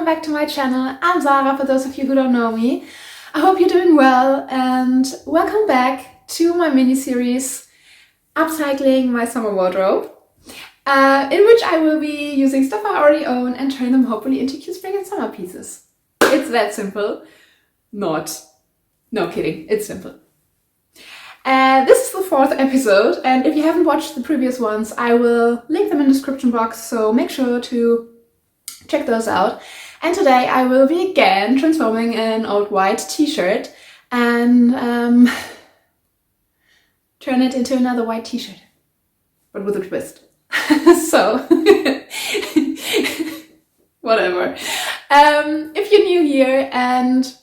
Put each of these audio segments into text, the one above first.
back to my channel. I'm Sarah, for those of you who don't know me. I hope you're doing well and welcome back to my mini-series Upcycling my summer wardrobe, in which I will be using stuff I already own and turn them hopefully into cute spring and summer pieces. It's that simple. No kidding, it's simple. This is the 4th episode, and if you haven't watched the previous ones, I will link them in the description box, so make sure to check those out. And today I will be again transforming an old white t-shirt and turn it into another white t-shirt, but with a twist. So, whatever. If you're new here and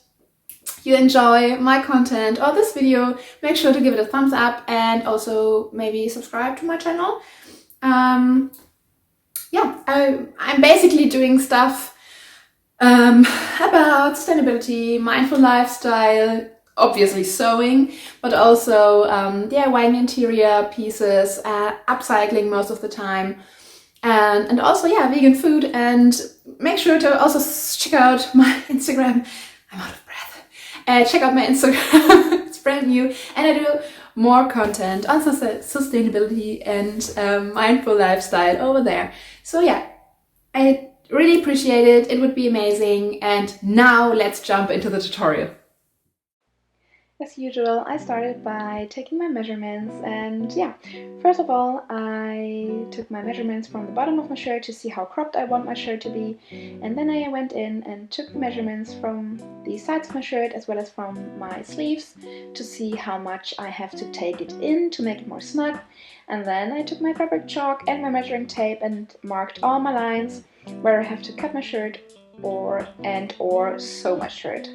you enjoy my content or this video, make sure to give it a thumbs up and also maybe subscribe to my channel. I'm basically doing stuff about sustainability, mindful lifestyle, obviously sewing, but also DIYing interior pieces, upcycling most of the time, and also vegan food. And make sure to also check out my Instagram. I'm out of breath. Check out my Instagram. It's brand new, and I do more content on sustainability and mindful lifestyle over there. So yeah, I really appreciate it. It would be amazing. And now let's jump into the tutorial. As usual, I started by taking my measurements, and first of all I took my measurements from the bottom of my shirt to see how cropped I want my shirt to be, and then I went in and took measurements from the sides of my shirt as well as from my sleeves to see how much I have to take it in to make it more snug. And then I took my fabric chalk and my measuring tape and marked all my lines where I have to cut my shirt or sew my shirt.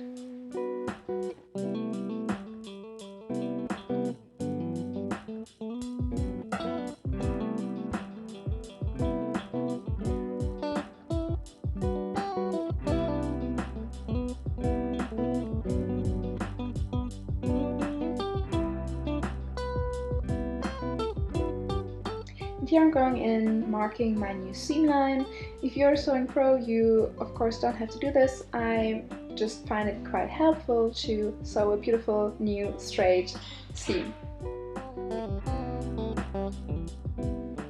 Here I'm going in marking my new seam line. If you're a sewing pro, you of course don't have to do this. I just find it quite helpful to sew a beautiful new straight seam.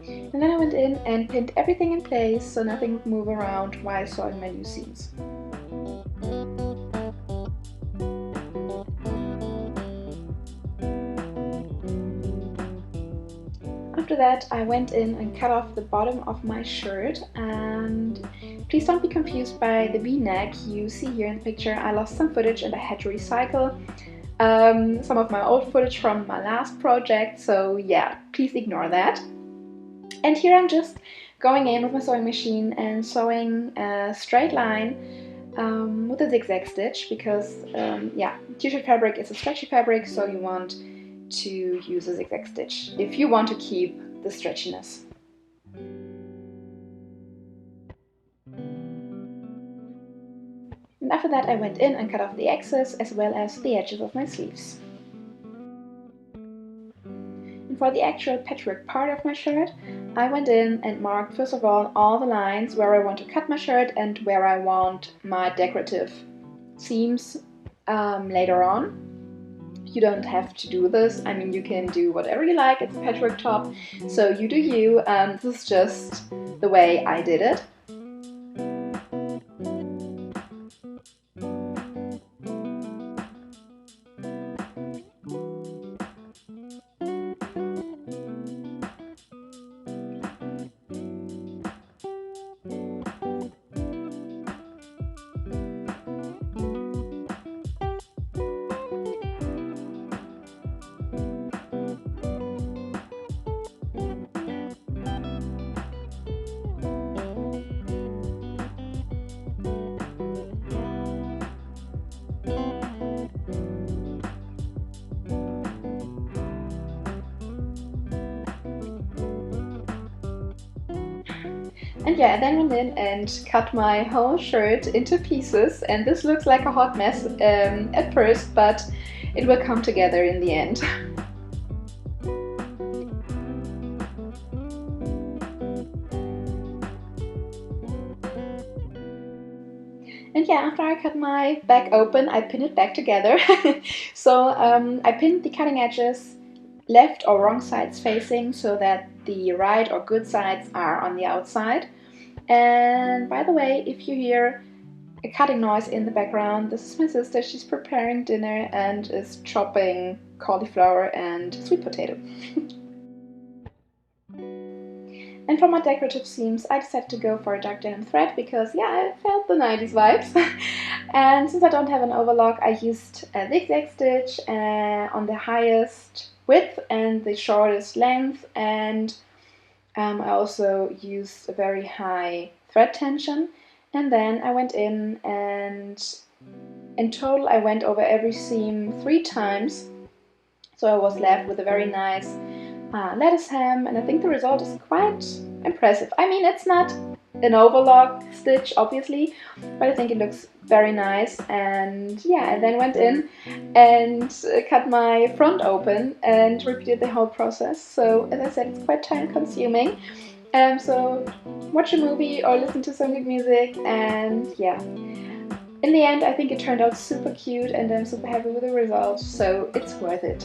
And then I went in and pinned everything in place so nothing would move around while sewing my new seams. After that, I went in and cut off the bottom of my shirt, and please don't be confused by the V-neck you see here in the picture. I lost some footage and I had to recycle some of my old footage from my last project, so yeah, please ignore that. And here I'm just going in with my sewing machine and sewing a straight line with a zigzag stitch because t-shirt fabric is a stretchy fabric, so you want to use a zigzag stitch if you want to keep the stretchiness. And after that I went in and cut off the excess as well as the edges of my sleeves. And for the actual patchwork part of my shirt, I went in and marked first of all the lines where I want to cut my shirt and where I want my decorative seams later on. You don't have to do this. I mean, you can do whatever you like. It's a patchwork top, so you do you. This is just the way I did it. And I then went in and cut my whole shirt into pieces, and this looks like a hot mess at first, but it will come together in the end. cut my back open, I pin it back together. So I pinned the cutting edges left or wrong sides facing so that the right or good sides are on the outside. And by the way, if you hear a cutting noise in the background, this is my sister. She's preparing dinner and is chopping cauliflower and sweet potato. And for my decorative seams, I decided to go for a dark denim thread because, yeah, I felt the 90s vibes. And since I don't have an overlock, I used a zigzag stitch on the highest width and the shortest length, and I also used a very high thread tension. And then I went in, and in total I went over every seam 3 times. So I was left with a very nice lettuce hem, and I think the result is quite impressive. I mean, it's not an overlock stitch, obviously, but I think it looks very nice. And yeah, I then went in and cut my front open and repeated the whole process. So as I said, it's quite time consuming. So watch a movie or listen to some good music, and yeah. In the end, I think it turned out super cute and I'm super happy with the result, so it's worth it.